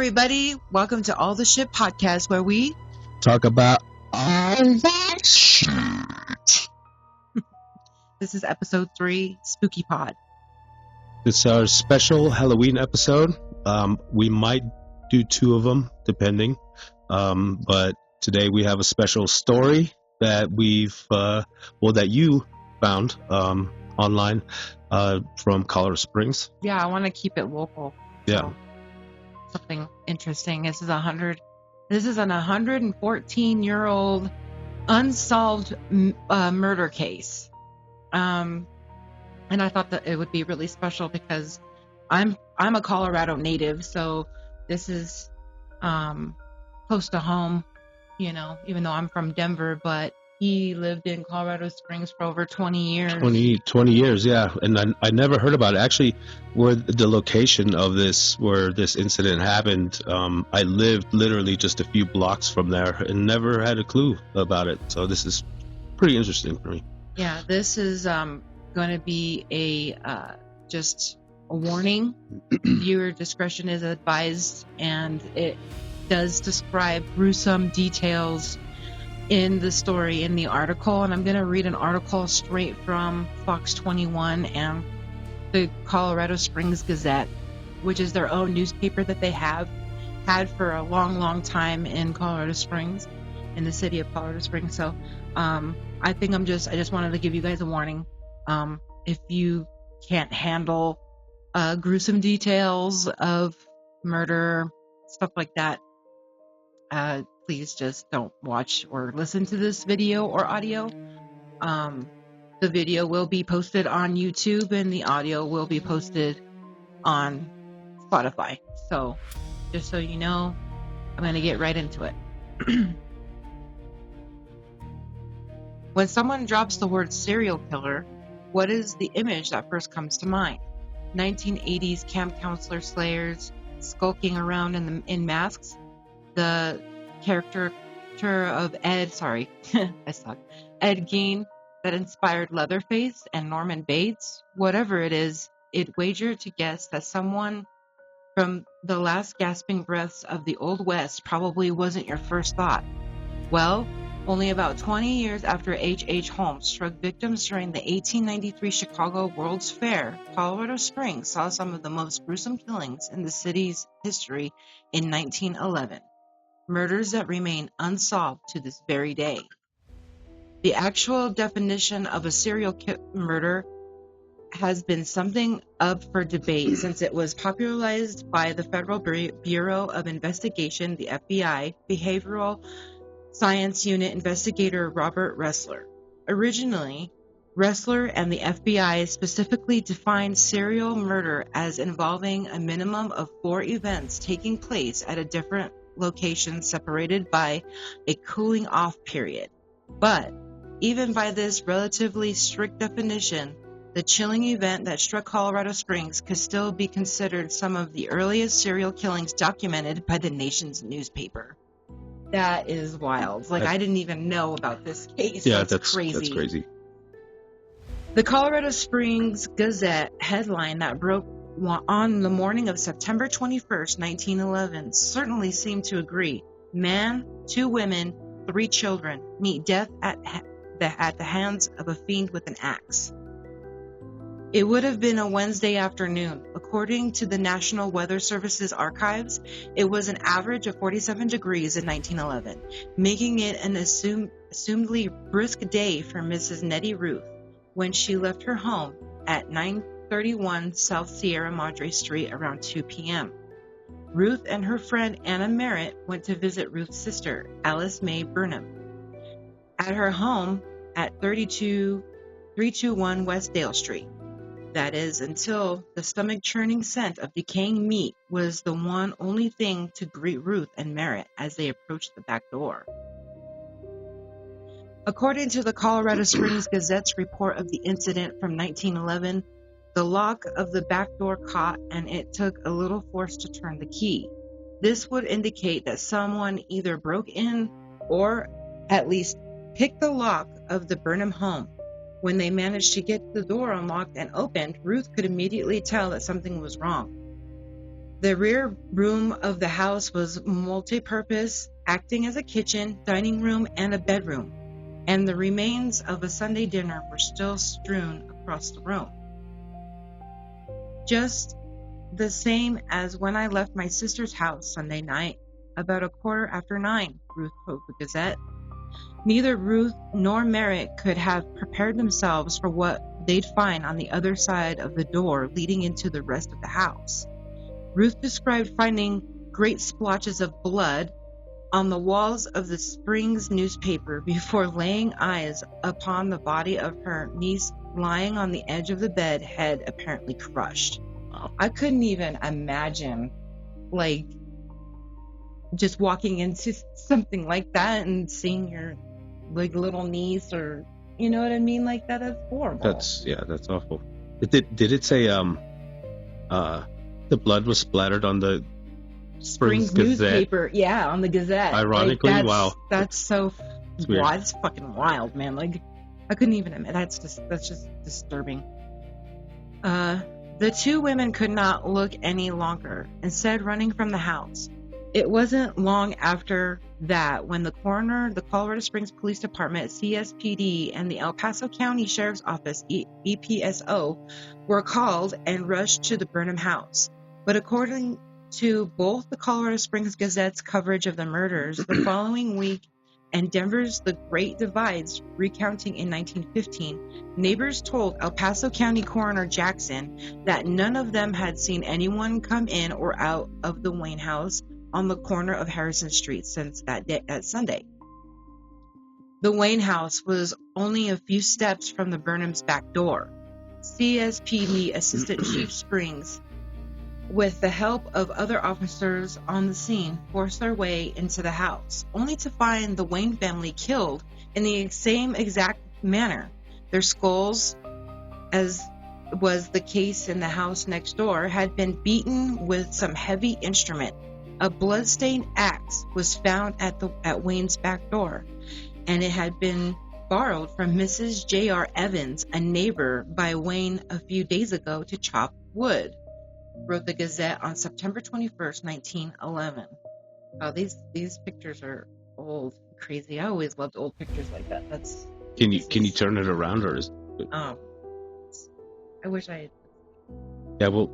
everybody. Welcome to All the Shit Podcast, where we talk about all that shit. This is episode 3, Spooky Pod. It's our special Halloween episode. We might do 2 of them, depending. But today we have a special story that that you found online from Colorado Springs. Yeah, I want to keep it local. Yeah. So something interesting. This is an 114-year-old unsolved murder case. And I thought that it would be really special because I'm a Colorado native, so this is close to home, even though I'm from Denver, but he lived in Colorado Springs for over 20 years. 20 years, yeah. And I never heard about it. Actually, where the location of where this incident happened, I lived literally just a few blocks from there and never had a clue about it. So this is pretty interesting for me. Yeah, this is going to be just a warning. Viewer discretion is advised, and it does describe gruesome details in the story, in the article. And I'm going to read an article straight from Fox 21 and the Colorado Springs Gazette, which is their own newspaper that they have had for a long, long time in Colorado Springs, in the city of Colorado Springs. So I just wanted to give you guys a warning. If you can't handle gruesome details of murder, stuff like that, please just don't watch or listen to this video or audio. The video will be posted on YouTube and the audio will be posted on Spotify. So just so you know, I'm going to get right into it. When someone drops the word serial killer, what is the image that first comes to mind? 1980s camp counselor slayers skulking around in masks? The caricature of Ed Gein that inspired Leatherface and Norman Bates? Whatever it is, it wagered to guess that someone from the last gasping breaths of the Old West probably wasn't your first thought. Well, only about 20 years after H.H. Holmes struck victims during the 1893 Chicago World's Fair, Colorado Springs saw some of the most gruesome killings in the city's history in 1911. Murders that remain unsolved to this very day. The actual definition of a serial murder has been something up for debate since it was popularized by the Federal Bureau of Investigation, the FBI, Behavioral Science Unit investigator Robert Ressler. Originally, Ressler and the FBI specifically defined serial murder as involving a minimum of 4 events taking place at a different location separated by a cooling off period. But even by this relatively strict definition, the chilling event that struck Colorado Springs could still be considered some of the earliest serial killings documented by the nation's newspaper. That is wild. I didn't even know about this case. Yeah, that's crazy. That's crazy. The Colorado Springs Gazette headline that broke on the morning of September 21st, 1911, certainly seemed to agree. Man, 2 women, 3 children meet death at the hands of a fiend with an axe. It would have been a Wednesday afternoon. According to the National Weather Service's archives, it was an average of 47 degrees in 1911, making it an assumedly brisk day for Mrs. Nettie Ruth when she left her home at 931 South Sierra Madre Street around 2 p.m. Ruth and her friend Anna Merritt went to visit Ruth's sister, Alice May Burnham, at her home at 321 West Dale Street. That is, until the stomach-churning scent of decaying meat was the only thing to greet Ruth and Merritt as they approached the back door. According to the Colorado Springs Gazette's report of the incident from 1911, the lock of the back door caught and it took a little force to turn the key. This would indicate that someone either broke in or at least picked the lock of the Burnham home. When they managed to get the door unlocked and opened, Ruth could immediately tell that something was wrong. The rear room of the house was multi-purpose, acting as a kitchen, dining room, and a bedroom, and the remains of a Sunday dinner were still strewn across the room. Just the same as when I left my sister's house Sunday night, about 9:15, Ruth told the Gazette. Neither Ruth nor Merritt could have prepared themselves for what they'd find on the other side of the door leading into the rest of the house. Ruth described finding great splotches of blood on the walls of the Springs newspaper before laying eyes upon the body of her niece lying on the edge of the bed, head apparently crushed. I couldn't even imagine, like, just walking into something like that and seeing your, like, little niece, or, you know what I mean? Like, that is horrible. That's awful. Did it say the blood was splattered on the Springs newspaper? Yeah, on the Gazette. Ironically, like, wow. That's so wild. It's fucking wild, man. Like, I couldn't even admit. That's just disturbing. The two women could not look any longer, instead running from the house. It wasn't long after that when the coroner, the Colorado Springs Police Department, CSPD, and the El Paso County Sheriff's Office, EPSO, were called and rushed to the Burnham house. But according to both the Colorado Springs Gazette's coverage of the murders the following week and Denver's The Great Divides recounting in 1915, neighbors told El Paso County Coroner Jackson that none of them had seen anyone come in or out of the Wayne house on the corner of Harrison Street since that Sunday. The Wayne house was only a few steps from the Burnham's back door. CSPD Assistant Chief Springs, with the help of other officers on the scene, forced their way into the house, only to find the Wayne family killed in the same exact manner. Their skulls, as was the case in the house next door, had been beaten with some heavy instrument. A blood-stained axe was found at Wayne's back door, and it had been borrowed from Mrs. J.R. Evans, a neighbor by Wayne a few days ago, to chop wood, wrote the Gazette on September 21st, 1911. Oh, these pictures are old, crazy. I always loved old pictures like that. Can you turn it around, or is it... I wish I had. Yeah, we'll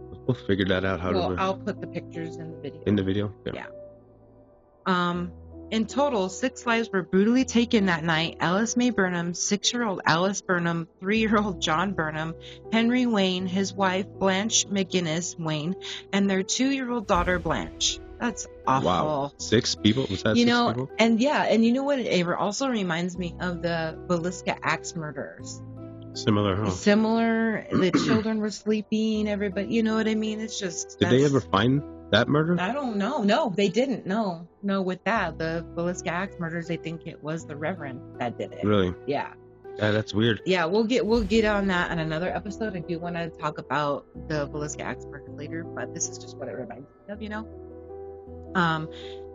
figure that out. I'll put the pictures in the video. In the video? Yeah. In total, 6 lives were brutally taken that night. Alice Mae Burnham, 6-year-old Alice Burnham, 3-year-old John Burnham, Henry Wayne, his wife Blanche McGinnis Wayne, and their 2-year-old daughter Blanche. That's awful. Wow. 6 people? Was that 6 people? And yeah, and you know what? It also reminds me of the Villisca Axe murders. Similar, huh? Similar. The children were sleeping, everybody, you know what I mean? It's just... Did they ever find that murder? I don't know. No, they didn't. No, with that. The Villisca Axe murders, they think it was the Reverend that did it. Really? Yeah. Yeah, that's weird. Yeah, we'll get on that in another episode. I do want to talk about the Villisca Axe murders later, but this is just what it reminds me of, you know?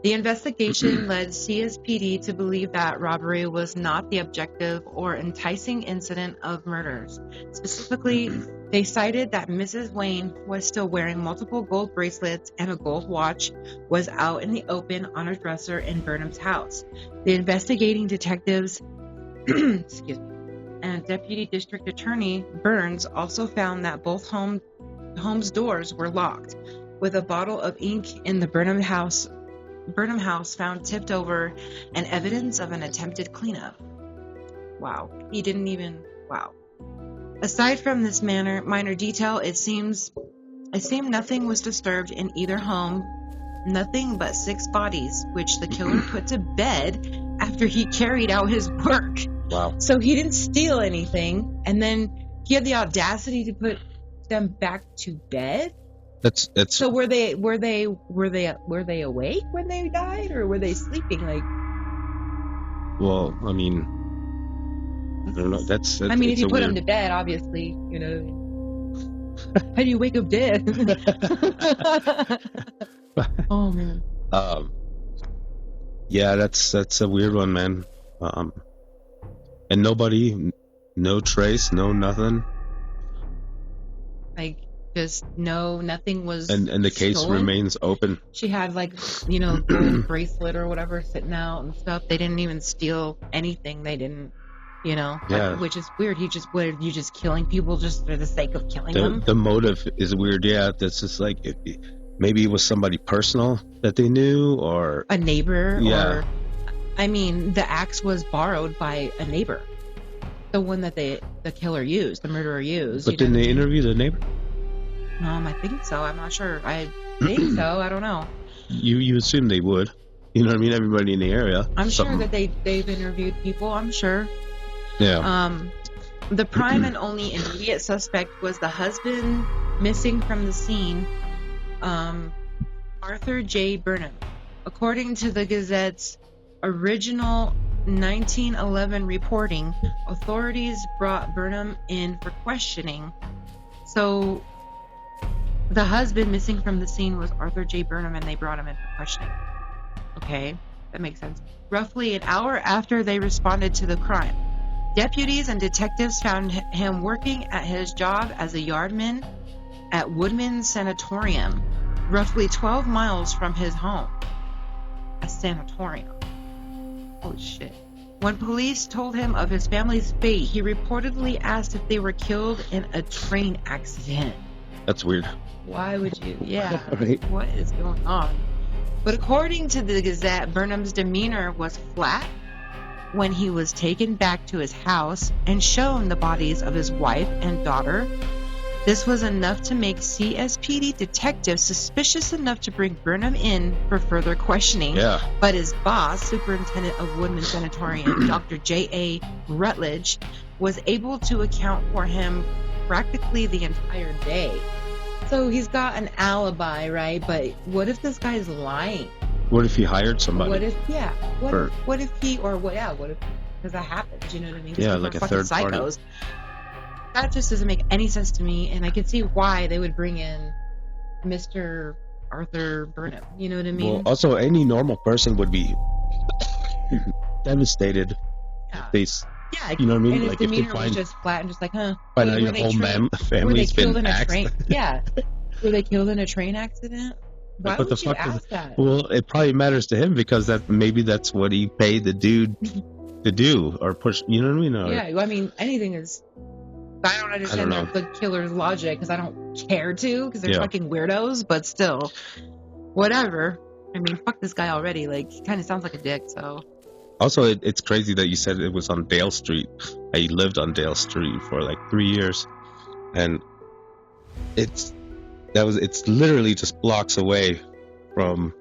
The investigation led CSPD to believe that robbery was not the objective or enticing incident of murders. Specifically, they cited that Mrs. Wayne was still wearing multiple gold bracelets and a gold watch, was out in the open on a dresser in Burnham's house. The investigating detectives excuse me, and Deputy District Attorney Burns also found that both homes' doors were locked, with a bottle of ink in the Burnham house found tipped over, and evidence of an attempted cleanup. Wow. Wow. Aside from this minor detail, it seemed nothing was disturbed in either home, nothing but 6 bodies, which the killer put to bed after he carried out his work. Wow. So he didn't steal anything, and then he had the audacity to put them back to bed? That's So were they awake when they died, or were they sleeping? Like, well, I mean, I don't know. That's I mean, if you put them to bed, obviously, you know. How do you wake up dead? Oh man. Yeah, that's a weird one, man. And nobody, no trace, no nothing. Like, Just no, nothing was And the case stolen. remains open. She had like, gold bracelet or whatever sitting out and stuff. They didn't even steal anything. They didn't, Yeah. which is weird. Were you just killing people just for the sake of killing them? The motive is weird. Yeah, that's just like maybe it was somebody personal that they knew, or A neighbor, yeah. or, I mean, the axe was borrowed by a neighbor. The one that the murderer used. But didn't they interview the neighbor? I think so. I'm not sure. I think so. I don't know. You assume they would. You know what I mean? Everybody in the area. I'm sure that they've interviewed people. I'm sure. Yeah. The prime and only immediate suspect was the husband missing from the scene, Arthur J. Burnham. According to the Gazette's original 1911 reporting, authorities brought Burnham in for questioning. So the husband missing from the scene was Arthur J. Burnham, and they brought him in for questioning. Okay, that makes sense. Roughly an hour after they responded to the crime, deputies and detectives found him working at his job as a yardman at Woodman Sanatorium, roughly 12 miles from his home. A sanatorium. Holy shit. When police told him of his family's fate, he reportedly asked if they were killed in a train accident. That's weird. Why would you? Yeah. Right. What is going on? But according to the Gazette, Burnham's demeanor was flat when he was taken back to his house and shown the bodies of his wife and daughter. This was enough to make CSPD detectives suspicious enough to bring Burnham in for further questioning. Yeah. But his boss, superintendent of Woodman Sanatorium, Dr. J.A. Rutledge, was able to account for him practically the entire day. So he's got an alibi, right? But what if this guy's lying? What if he hired somebody? What if because that happens, you know what I mean? Yeah, like a third party. Psychos. That just doesn't make any sense to me, and I can see why they would bring in Mr. Arthur Burnham. You know what I mean? Well, also, any normal person would be devastated if they, you know what I mean? And his Like if they demeanor find, was just flat and just like, find out your whole family's been axed. Yeah. Were they killed in a train accident? Why would you ask that? Well, it probably matters to him because maybe that's what he paid the dude to do or push. You know what I mean? Yeah, I mean, anything is. I don't understand the killer's logic because I don't care to because they're fucking weirdos. But still, whatever. I mean, fuck this guy already. Like, he kind of sounds like a dick. So. Also, it's crazy that you said it was on Dale Street. He lived on Dale Street for like 3 years, and it's literally just blocks away from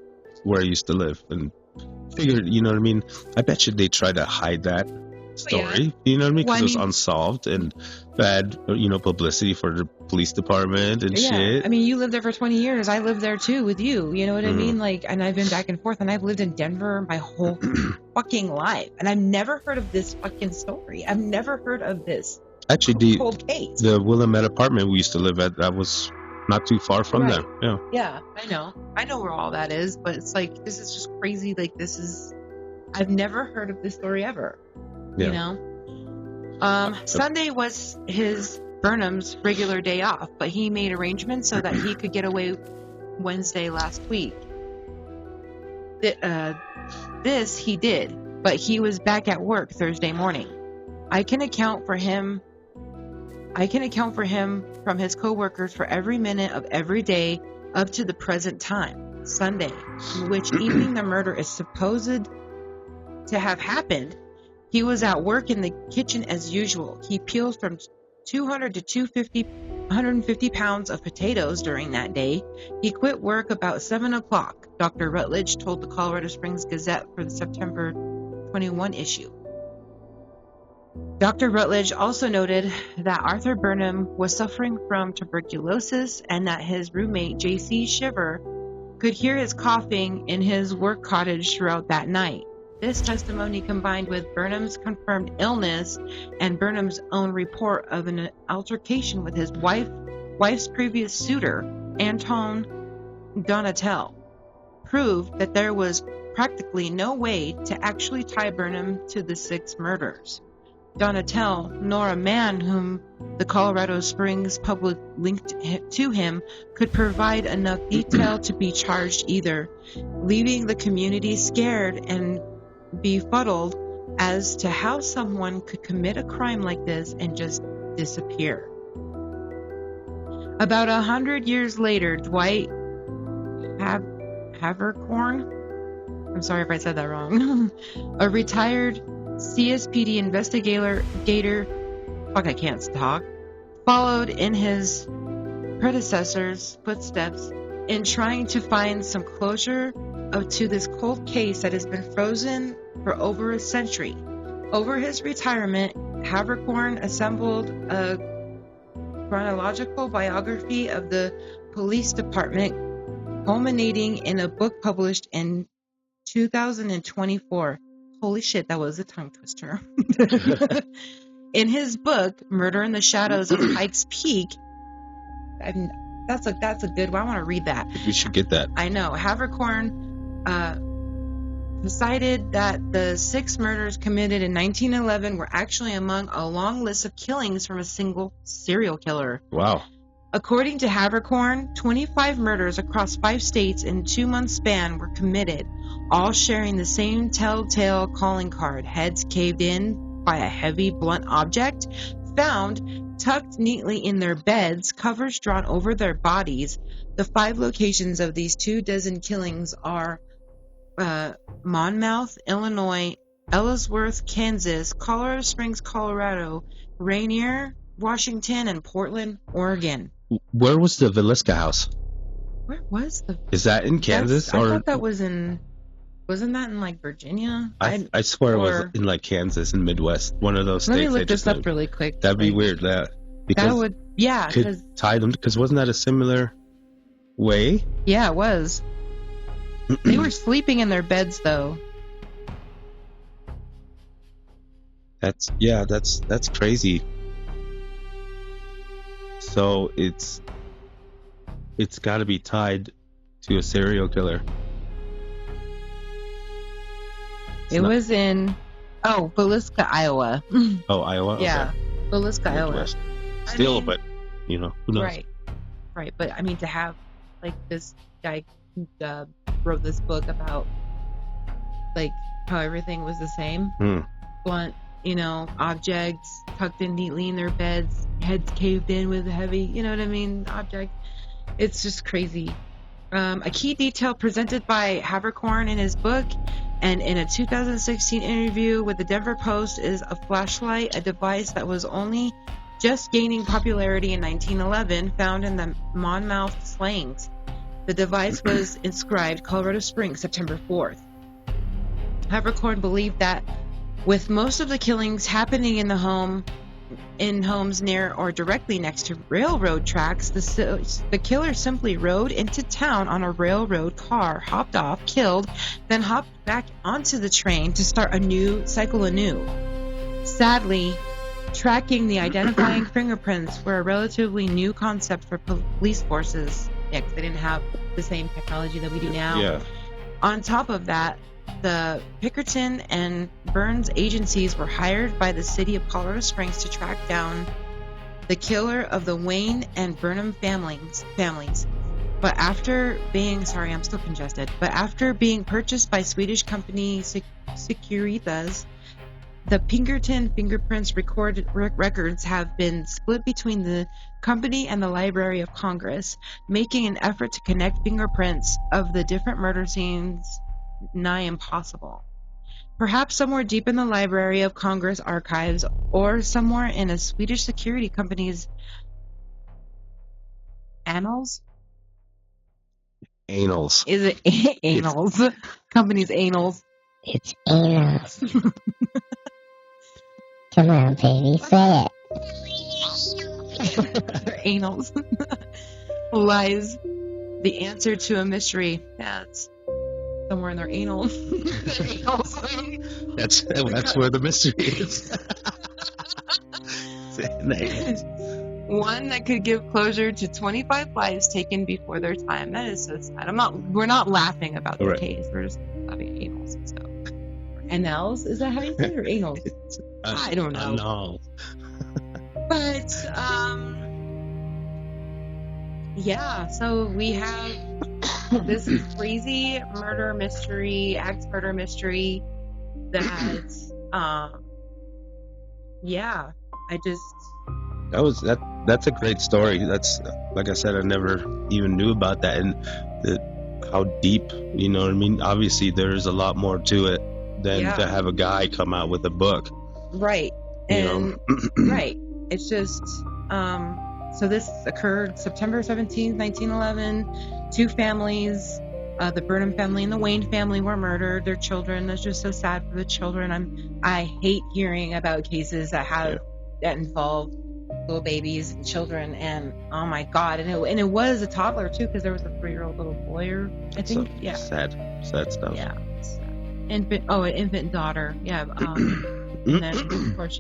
where I used to live. And figured, you know what I mean? I bet you they tried to hide that story. You know what I mean? Because it was unsolved and bad, publicity for the police department and shit. I mean, you lived there for 20 years. I lived there too with you. You know what I mean? Like, and I've been back and forth, and I've lived in Denver my whole fucking life, and I've never heard of this fucking story. I've never heard of this. Actually, cold case. The Willamette apartment we used to live at, that was not too far from there. Yeah, I know where all that is, but it's like, this is just crazy. Like, I've never heard of this story ever. Sunday was Burnham's regular day off, but he made arrangements so that he could get away Wednesday last week. This he did, but he was back at work Thursday morning. I can account for him from his coworkers for every minute of every day up to the present time, Sunday, which evening the murder is supposed to have happened. He was at work in the kitchen as usual. He peeled from 200 to 150 pounds of potatoes during that day. He quit work about 7 o'clock, Dr. Rutledge told the Colorado Springs Gazette for the September 21 issue. Dr. Rutledge also noted that Arthur Burnham was suffering from tuberculosis and that his roommate, J.C. Shiver, could hear his coughing in his work cottage throughout that night. This testimony, combined with Burnham's confirmed illness and Burnham's own report of an altercation with his wife's previous suitor, Anton Donatel, proved that there was practically no way to actually tie Burnham to the 6 murders. Donatel, nor a man whom the Colorado Springs public linked to him could provide enough detail to be charged either, leaving the community scared and befuddled as to how someone could commit a crime like this and just disappear. About 100 years later, Dwight Havercorn, I'm sorry if I said that wrong, a retired CSPD investigator, I can't talk, followed in his predecessor's footsteps in trying to find some closure to this cold case that has been frozen for over a century. Over his retirement, Havercorn assembled a chronological biography of the police department, culminating in a book published in 2024. Holy shit, that was a tongue twister. In his book, Murder in the Shadows of Pikes Peak, that's a good one. I want to read that. We should get that. I know. Havercorn decided that the 6 murders committed in 1911 were actually among a long list of killings from a single serial killer. Wow. According to Havercorn, 25 murders across 5 states in a 2-month span were committed, all sharing the same telltale calling card: heads caved in by a heavy, blunt object, found tucked neatly in their beds, covers drawn over their bodies. The 5 locations of these 24 killings are Monmouth, Illinois, Ellsworth, Kansas, Colorado Springs, Colorado, Rainier, Washington, and Portland, Oregon. Where was the Villisca house? Where was the... Is that in Kansas? I thought that was in... Wasn't that in, like, Virginia? I swear it was in, like, Kansas and Midwest. One of those states. Let me look this up really quick. That'd be weird, that. Because that would... Yeah, could tie them... Because wasn't that a similar way? Yeah, it was. They were sleeping in their beds, though. That's crazy. So it's got to be tied to a serial killer. It was in Villisca, Iowa. Oh, Iowa. Yeah, okay. Villisca, Iowa. Still, but who knows? Right. But I mean, to have like this guy who wrote this book about like how everything was the same, blunt, objects tucked in neatly in their beds, heads caved in with a heavy, object. It's just crazy. A key detail presented by Havercorn in his book and in a 2016 interview with the Denver Post is a flashlight, a device that was only just gaining popularity in 1911, found in the Monmouth slayings. The device was inscribed Colorado Springs, September 4th. Havercorn believed that with most of the killings happening in homes near or directly next to railroad tracks, the killer simply rode into town on a railroad car, hopped off, killed, then hopped back onto the train to start a new cycle anew. Sadly, tracking the identifying fingerprints were a relatively new concept for police forces. Yeah, because they didn't have the same technology that we do now. Yeah. On top of that, the Pinkerton and Burns agencies were hired by the city of Colorado Springs to track down the killer of the Wayne and Burnham families. But after being purchased by Swedish company Securitas, the Pinkerton fingerprints records have been split between the company and the Library of Congress, making an effort to connect fingerprints of the different murder scenes nigh impossible. Perhaps somewhere deep in the Library of Congress archives, or somewhere in a Swedish security company's annals? Anals. Is it annals? Company's annals. It's annals. Come on, baby, say it. Annals. Lies the answer to a mystery. Yeah, it's somewhere in their anal. That's where the mystery is. One that could give closure to 25 lives taken before their time. That is so sad. We're not laughing about the case. We're just laughing at anals and stuff. Anals? Is that how you say it, or anal? I don't know. No. But yeah, so we have this crazy murder mystery, axe murder mystery that yeah, I just That's a great story. That's, like I said, I never even knew about that, and how deep, you know what I mean? Obviously there's a lot more to it than Yeah. to have a guy come out with a book. right. You And right. It's just so this occurred September 17th, 1911. Two families, the Burnham family and the Wayne family, were murdered. Their children. It's just so sad for the children. I hate hearing about cases that involve little babies and children, and oh my god, and it was a toddler too, because there was a 3-year-old little boy, or I think, So yeah, sad stuff. yeah, an infant daughter, yeah, and then of course,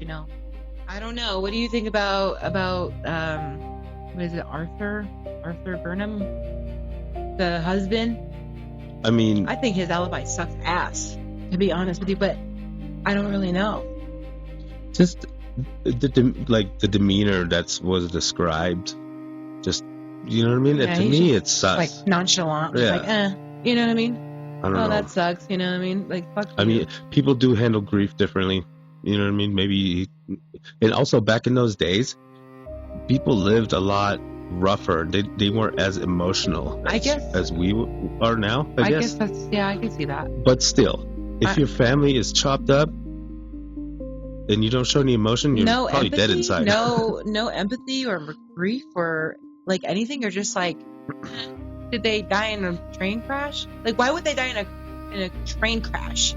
I don't know. What do you think about what is it, Arthur Burnham, the husband? I mean, I think his alibi sucks ass, to be honest with you, but I don't really know. just the demeanor that was described, just, you know what I mean? Yeah, To me, it sucks. Like nonchalant, Yeah. like you know what I mean? I don't know. That sucks, you know what I mean? Like, fuck I you. mean, people do handle grief differently. You know what I mean? Maybe, and also back in those days, people lived a lot rougher. They weren't as emotional I guess. as we are now, I guess. that's, yeah, I can see that. But still, if your family is chopped up and you don't show any emotion, you're No probably empathy, dead inside. no empathy or grief or like anything. You're just like, did they die in a train crash? Like, why would they die in a train crash?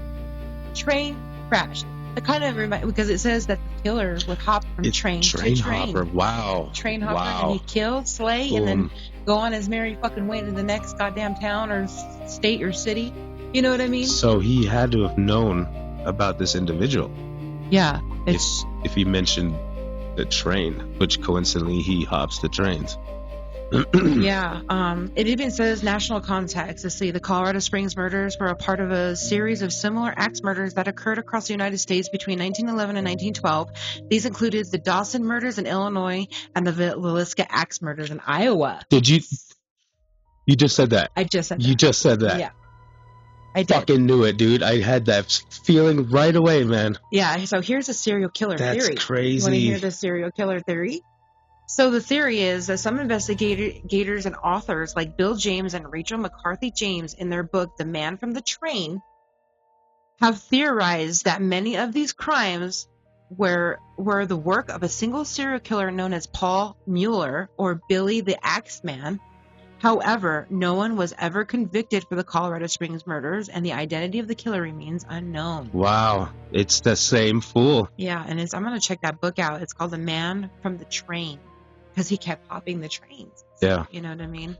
Train crash. It kind of because it says that the killer would hop from train to train. Hopper. Wow. Train hopper, Wow. and he'd kill, slay, Boom. and then go on his merry fucking way to the next goddamn town or state or city. You know what I mean? So he had to have known about this individual. Yeah. If he mentioned the train, which coincidentally he hops the trains. Yeah. It even says national context. Let's see. The Colorado Springs murders were a part of a series of similar axe murders that occurred across the United States between 1911 and 1912. These included the Dawson murders in Illinois and the Villisca axe murders in Iowa. Did you just said that? I just said that. You just said that. Yeah. I did. Fucking knew it, dude. I had that feeling right away, man. Yeah. So here's a serial killer theory. That's crazy. You want to hear the serial killer theory? So the theory is that some investigators and authors like Bill James and Rachel McCarthy James, in their book The Man from the Train, have theorized that many of these crimes were the work of a single serial killer known as Paul Mueller or Billy the Axeman. However, no one was ever convicted for the Colorado Springs murders, and the identity of the killer remains unknown. Wow, it's the same fool. Yeah, and I'm going to check that book out. It's called The Man from the Train, because he kept hopping the trains. Yeah. You know what I mean?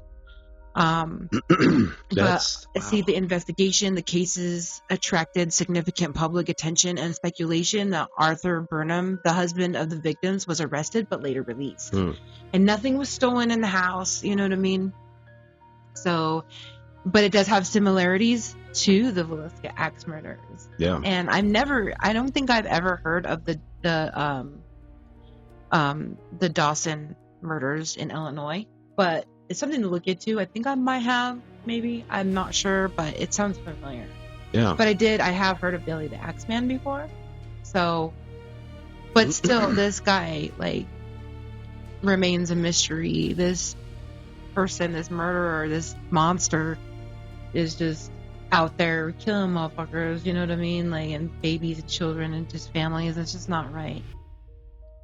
See, the investigation, the cases attracted significant public attention and speculation that Arthur Burnham, the husband of the victims, was arrested but later released. And nothing was stolen in the house, you know what I mean? So, but it does have similarities to the Villisca axe murders. Yeah. And I don't think I've ever heard of the Dawson murders in Illinois, but it's something to look into. I think I might have, maybe. I'm not sure, but it sounds familiar. Yeah. But I have heard of Billy the Axeman before. So, but still, this guy, like, remains a mystery. This person, this murderer, this monster is just out there killing motherfuckers, you know what I mean? Like, and babies and children and just families. It's just not right.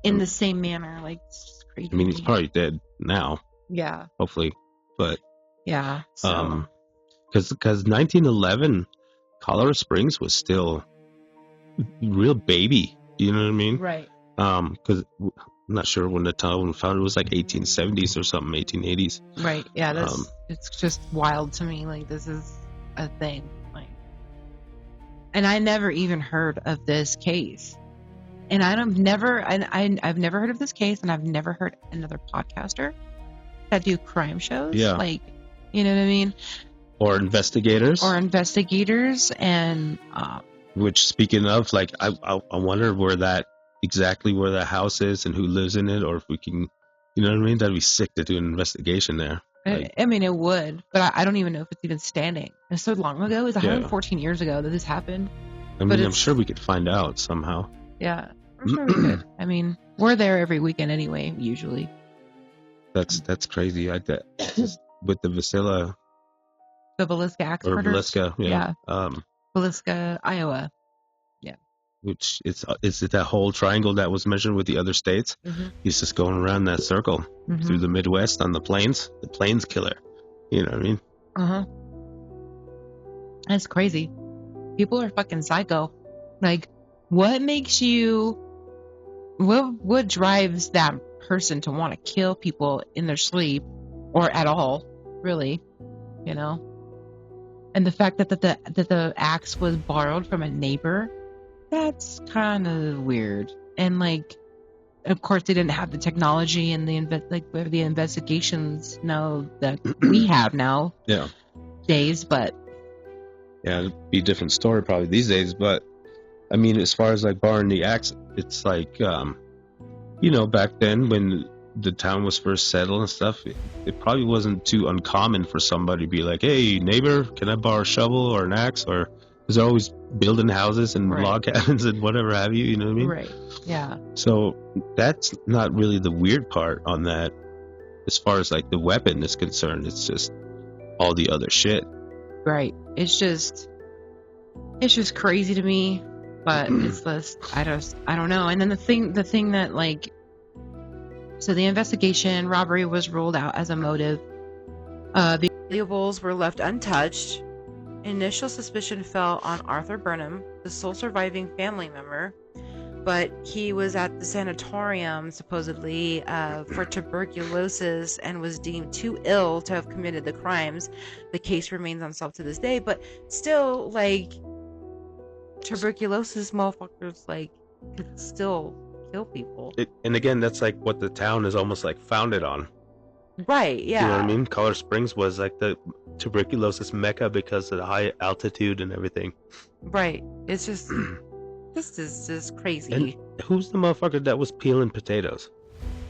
In the same manner, like, it's just crazy. I mean, he's probably dead now. Yeah. Hopefully. But yeah. So. Because 1911, Colorado Springs was still real baby. You know what I mean? Right. Because I'm not sure when the town was founded. It was like 1870s or something, 1880s. Right. Yeah. It's just wild to me. Like, this is a thing. Like, and I never even heard of this case. And I've never heard of this case, and I've never heard another podcaster that do crime shows. Yeah. Like, you know what I mean? Or investigators. And Which, speaking of, like, I wonder where that exactly where that house is and who lives in it, or if we can, you know what I mean? That'd be sick to do an investigation there. Like, I mean, it would, but I don't even know if it's even standing. It's so long ago. It's Yeah. 114 years ago that this happened. I mean, I'm sure we could find out somehow. Yeah, I'm sure we could. I mean, we're there every weekend anyway, usually. That's crazy. Just with the The Villisca axe or murders. Villisca, yeah. Villisca, Iowa. Which it's that whole triangle that was measured with the other states. Mm-hmm. He's just going around that circle through the Midwest on the plains killer. You know what I mean? Uh-huh. That's crazy. People are fucking psycho. Like, what drives that person to want to kill people in their sleep or at all, really, you know? And the fact that the axe was borrowed from a neighbor, that's kind of weird. And, like, of course, they didn't have the technology and the investigations now that we have now. Yeah. Days, but yeah, it'd be a different story probably these days. But I mean, as far as like borrowing the axe, it's like, you know, back then when the town was first settled and stuff, it probably wasn't too uncommon for somebody to be like, "Hey, neighbor, can I borrow a shovel or an axe?" Or because they're always building houses and log cabins and whatever have you. You know what I mean? Right. Yeah. So that's not really the weird part on that. As far as like the weapon is concerned, it's just all the other shit. Right. It's just crazy to me, but it's just I don't know. And then the thing that, like, so the investigation, robbery was ruled out as a motive. The valuables were left untouched. Initial suspicion fell on Arthur Burnham, the sole surviving family member, but he was at the sanatorium supposedly for tuberculosis and was deemed too ill to have committed the crimes. The case remains unsolved to this day, but still, like, tuberculosis motherfuckers, like, could still kill people. And again, that's like what the town is almost like founded on. Right, yeah. You know what I mean? Colorado Springs was like the tuberculosis mecca because of the high altitude and everything. Right. It's just this is just crazy. And who's the motherfucker that was peeling potatoes?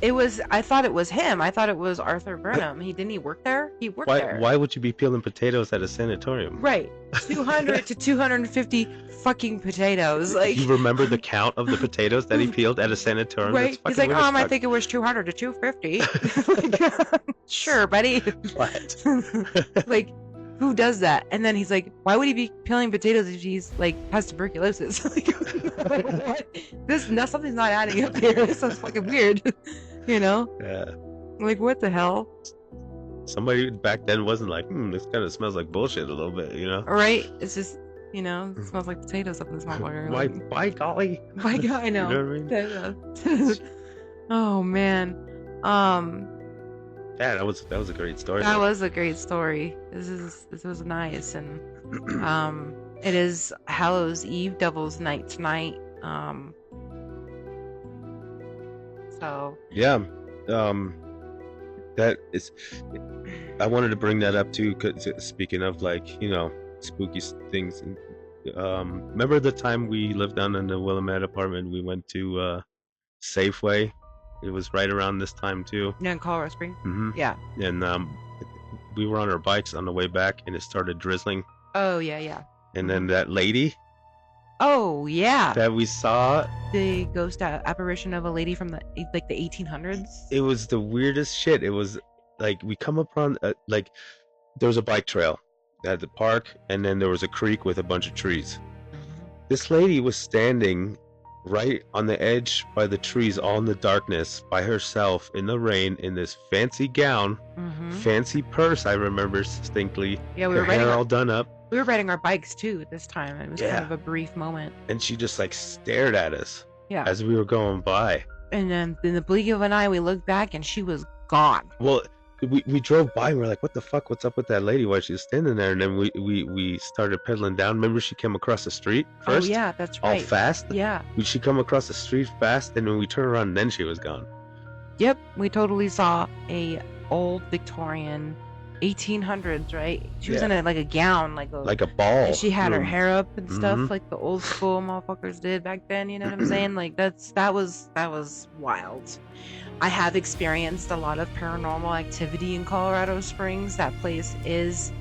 I thought it was him. I thought it was Arthur Burnham. Didn't he work there? He worked there. Why would you be peeling potatoes at a sanatorium? Right. 200 to 250 fucking potatoes. Like, you remember the count of the potatoes that he peeled at a sanatorium? Right. He's like, I think it was 200 to 250. Like, sure, buddy. What? Like, who does that? And then he's like, why would he be peeling potatoes if he's like has tuberculosis? Like, what? Something's not adding up here. This sounds fucking weird. You know? Yeah. Like, what the hell? Somebody back then wasn't like, this kind of smells like bullshit a little bit, you know? Right? It's just, you know, it smells like potatoes up in this motherfucker. Like, by golly. By God, I know. You know what I mean? Oh, man. Yeah, that was a great story. That was a great story. This was nice, and it is Hallows Eve, Devil's Night tonight. So yeah, that is. I wanted to bring that up too. 'Cause speaking of, like, you know, spooky things, and remember the time we lived down in the Willamette apartment? We went to Safeway. It was right around this time too. Yeah, in Colorado Springs. Mm-hmm. Yeah. And we were on our bikes on the way back, and it started drizzling. Oh yeah. And then that lady. Oh yeah. That we saw. The ghost apparition of a lady from the 1800s. It was the weirdest shit. It was like we come upon like there was a bike trail at the park, and then there was a creek with a bunch of trees. Mm-hmm. This lady was standing right on the edge by the trees, all in the darkness, by herself in the rain, in this fancy gown, fancy purse. I remember distinctly. Yeah, we were riding all done up. We were riding our bikes too at this time. It was kind of a brief moment. And she just like stared at us. Yeah. As we were going by. And then in the blink of an eye, we looked back and she was gone. Well, we drove by and we're like, what the fuck? What's up with that lady? Why she's standing there? And then we started pedaling down. Remember, she came across the street first? Oh, yeah, that's right. All fast? Yeah. She come across the street fast, and when we turned around, then she was gone. Yep, we totally saw a old Victorian 1800s, right? She was Yeah. in a gown, Like a ball. and she had her Mm. hair up and stuff, Mhm. like the old school motherfuckers did back then. You know what I'm saying? Like that was wild. I have experienced a lot of paranormal activity in Colorado Springs. That place is,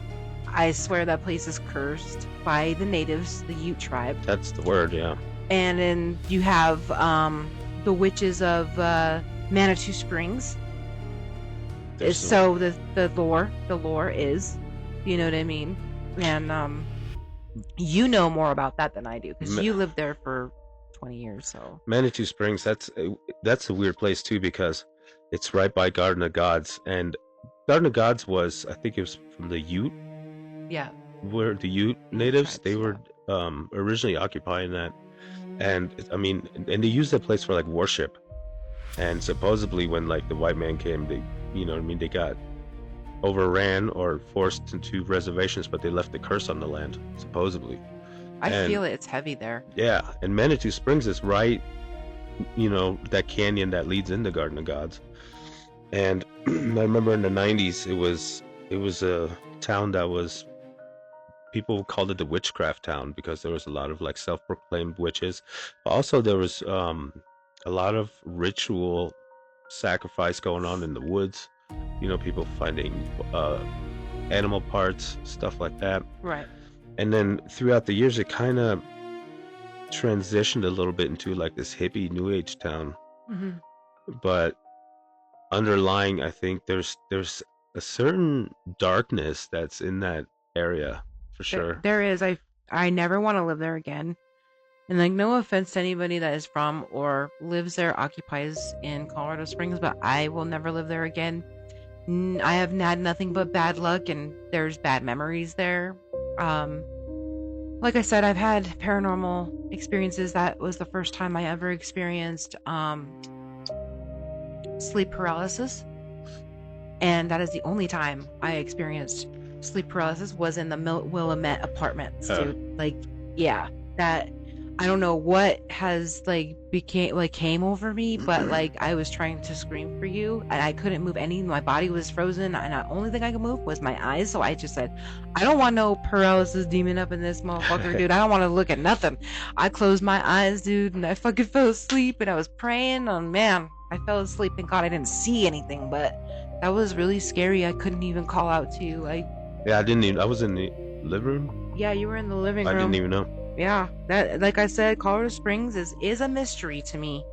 I swear, that place is cursed by the natives, the Ute tribe. That's the word, yeah. And then you have the witches of Manitou Springs. So the lore is, you know what I mean? And you know more about that than I do because you lived there for 20 years. So Manitou Springs, that's a weird place too because it's right by Garden of Gods, and Garden of Gods was, I think it was from the Ute. Yeah. Were the Ute natives? Tribes, they were originally occupying that, and I mean, and they used that place for like worship. And supposedly, when like the white man came, they, you know what I mean, they got overran or forced into reservations, but they left the curse on the land, supposedly. I feel it. It's heavy there. Yeah, and Manitou Springs is right, you know, that canyon that leads into Garden of Gods. And I remember in the 90s, it was a town that was, people called it the witchcraft town because there was a lot of like self-proclaimed witches. But also there was a lot of ritual sacrifice going on in the woods. You know, people finding animal parts, stuff like that. Right. And then throughout the years, it kind of transitioned a little bit into like this hippie new age town. Mm-hmm. But underlying, I think there's a certain darkness that's in that area for sure. There is. I never want to live there again. And like, no offense to anybody that is from or lives there, occupies in Colorado Springs, but I will never live there again. I have had nothing but bad luck, and there's bad memories there. Like I said, I've had paranormal experiences. That was the first time I ever experienced sleep paralysis, and that is the only time I experienced sleep paralysis was in the Willamette apartments, dude. Like, yeah, that, I don't know what has came over me, but like I was trying to scream for you and I couldn't move any. My body was frozen, and the only thing I could move was my eyes. So I just said, I don't want no paralysis demon up in this motherfucker, dude. I don't want to look at nothing. I closed my eyes, dude, and I fucking fell asleep. And I was praying, and man, I fell asleep. Thank God I didn't see anything, but that was really scary. I couldn't even call out to you. I was in the living room. Yeah, you were in the living room. I didn't even know. Yeah, that, like I said, Colorado Springs is a mystery to me,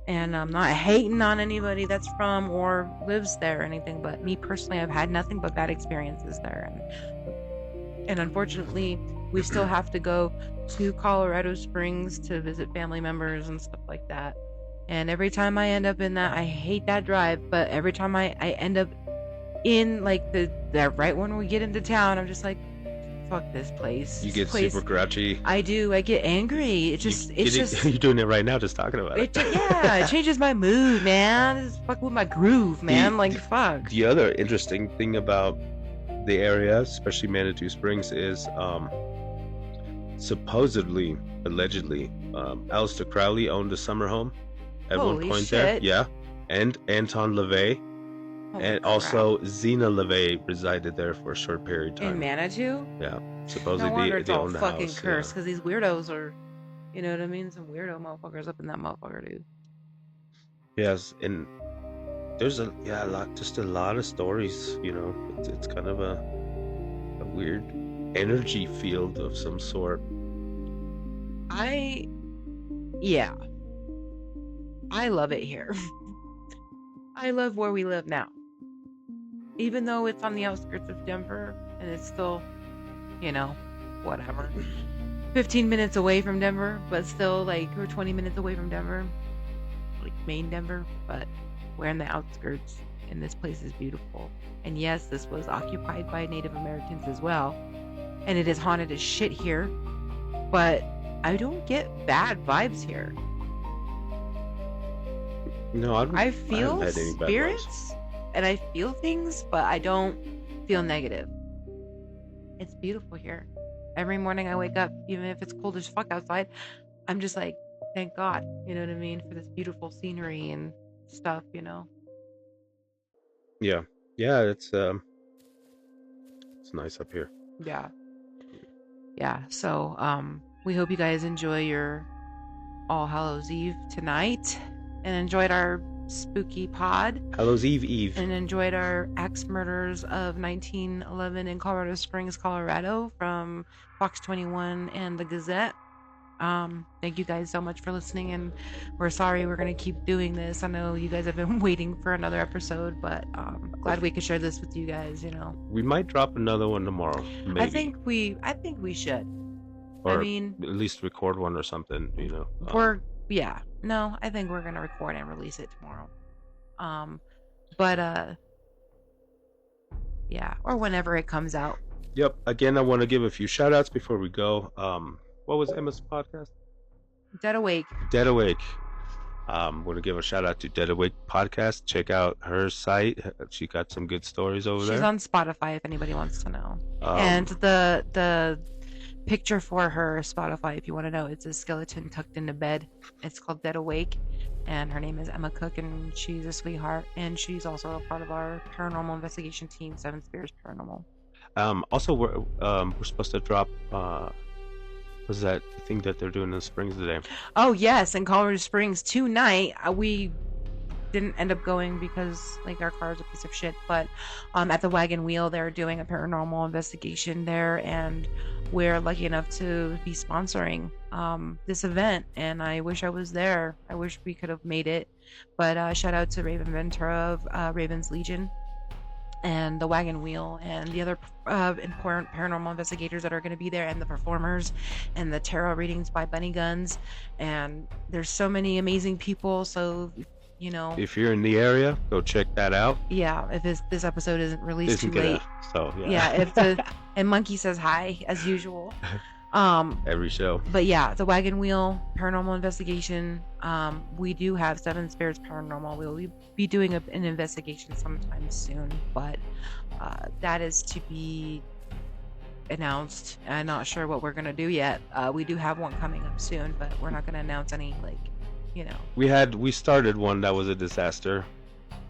and I'm not hating on anybody that's from or lives there or anything, but me personally, I've had nothing but bad experiences there, and unfortunately, we still have to go to Colorado Springs to visit family members and stuff like that. And every time I end up in that, I hate that drive, but every time I end up in like that right when we get into town, I'm just like, fuck this place. You get super grouchy. I do. I get angry. It's just you're doing it right now, just talking about it. Yeah, it changes my mood, man. It's fuck with my groove, man. Fuck. The other interesting thing about the area, especially Manitou Springs, is supposedly, allegedly, Aleister Crowley owned a summer home at one point there. Yeah, and Anton LaVey. And also, Xena LaVey resided there for a short period of time. In Manitou? Yeah. Supposedly, no wonder it's all the fucking house, cursed, because these weirdos are, you know what I mean? Some weirdo motherfuckers up in that motherfucker, dude. Yes, and there's a lot of stories, you know. It's kind of a weird energy field of some sort. I love it here. I love where we live now. Even though it's on the outskirts of Denver, and it's still, you know, whatever, 15 minutes away from Denver, but still, like, we're 20 minutes away from Denver, like main Denver, but we're in the outskirts, and this place is beautiful. And yes, this was occupied by Native Americans as well, and it is haunted as shit here, but I don't get bad vibes here. No, I feel spirits, and I feel things, but I don't feel negative. It's beautiful here. Every morning I wake up, even if it's cold as fuck outside, I'm just like, thank God, you know what I mean, for this beautiful scenery and stuff, you know. Yeah, it's It's nice up here. Yeah. So we hope you guys enjoy your All Hallows Eve tonight and enjoyed our spooky pod Hallows Eve. and enjoyed our axe murders of 1911 in Colorado Springs, Colorado from Fox 21 and the Gazette. Thank you guys so much for listening, and we're sorry we're going to keep doing this. I know you guys have been waiting for another episode, but glad we could share this with you guys, you know. We might drop another one tomorrow, maybe. I think we should. Or I mean, at least record one or something, you know. I think we're going to record and release it tomorrow. Or whenever it comes out. Yep. Again, I want to give a few shout outs before we go. What was Emma's podcast? Dead Awake. Want to give a shout out to Dead Awake podcast. Check out her site. She got some good stories over there. She's on Spotify if anybody wants to know. And the picture for her Spotify, if you want to know, it's a skeleton tucked into bed. It's called Dead Awake, and her name is Emma Cook, and she's a sweetheart, and she's also a part of our paranormal investigation team, Seven Spirits Paranormal. Also, we're supposed to drop. Was that thing that they're doing in the Springs today? Oh yes, in Colorado Springs tonight. We didn't end up going because like our car is a piece of shit. But at the Wagon Wheel, they're doing a paranormal investigation there, and we're lucky enough to be sponsoring this event. And I wish I was there. I wish we could have made it. But shout out to Raven Ventura of Raven's Legion and the Wagon Wheel and the other important paranormal investigators that are going to be there, and the performers and the tarot readings by Bunny Guns. And there's so many amazing people. So, you know, if you're in the area, go check that out. Yeah, if this episode isn't released too late. So yeah. And Monkey says hi as usual. Every show. But yeah, the Wagon Wheel paranormal investigation. We do have Seven Spirits Paranormal. We'll be doing an investigation sometime soon, but that is to be announced. I'm not sure what we're gonna do yet. We do have one coming up soon, but we're not gonna announce any, like, you know. We started one that was a disaster.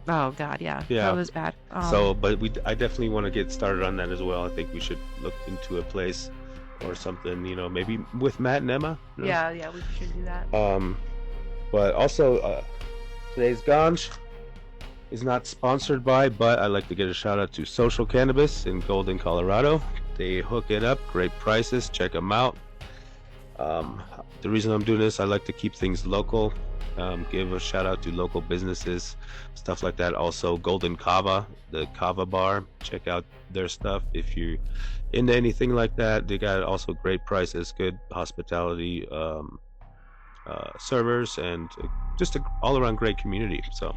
Oh God, yeah. That was bad. I definitely want to get started on that as well. I think we should look into a place or something, you know, maybe with Matt and Emma. You know? Yeah, we should do that. But also, today's Ganj is not sponsored by, but I'd like to get a shout out to Social Cannabis in Golden, Colorado. They hook it up, great prices, check them out. The reason I'm doing this, I like to keep things local, give a shout out to local businesses, stuff like that. Also, Golden Kava, the Kava bar, check out their stuff if you're into anything like that. They got also great prices, good hospitality, servers, and just an all-around great community. So,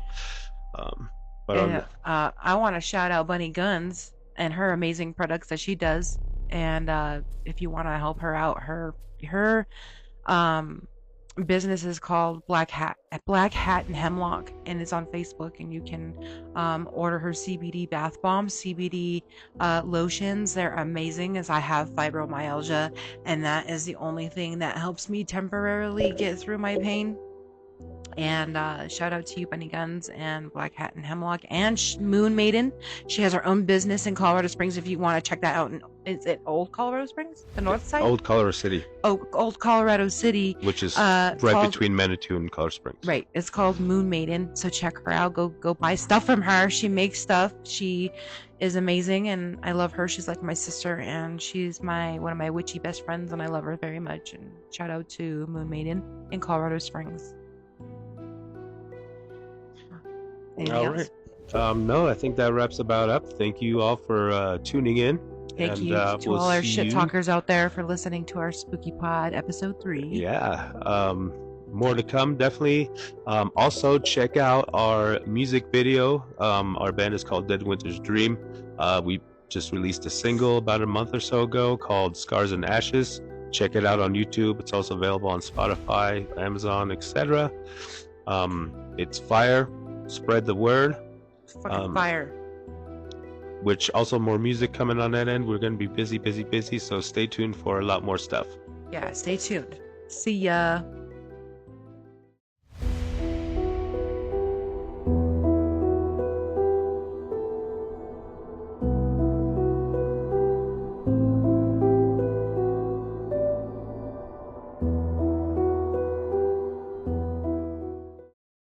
I want to shout out Bunny Guns and her amazing products that she does. And if you want to help her out, her business is called Black Hat and Hemlock, and it's on Facebook, and you can order her CBD bath bombs, CBD lotions. They're amazing, as I have fibromyalgia, and that is the only thing that helps me temporarily get through my pain. And shout out to you, Bunny Guns and Black Hat and Hemlock, and Moon Maiden. She has her own business in Colorado Springs if you want to check that out. Is it Old Colorado Springs, the north side? Old Colorado City. Oh, Old Colorado City, which is right between Manitou and Colorado Springs. Right. It's called Moon Maiden. So check her out. Go buy stuff from her. She makes stuff. She is amazing, and I love her. She's like my sister, and she's one of my witchy best friends, and I love her very much. And shout out to Moon Maiden in Colorado Springs. All right. No, I think that wraps about up. Thank you all for tuning in. Thank you to all our shit talkers out there for listening to our Spooky Pod episode 3. Yeah. More to come, definitely. Also, check out our music video. Our band is called Dead Winter's Dream. We just released a single about a month or so ago called Scars and Ashes. Check it out on YouTube. It's also available on Spotify, Amazon, etc. It's fire. Spread the word. Fucking fire. Which also more music coming on that end. We're going to be busy. So stay tuned for a lot more stuff. Yeah, stay tuned. See ya.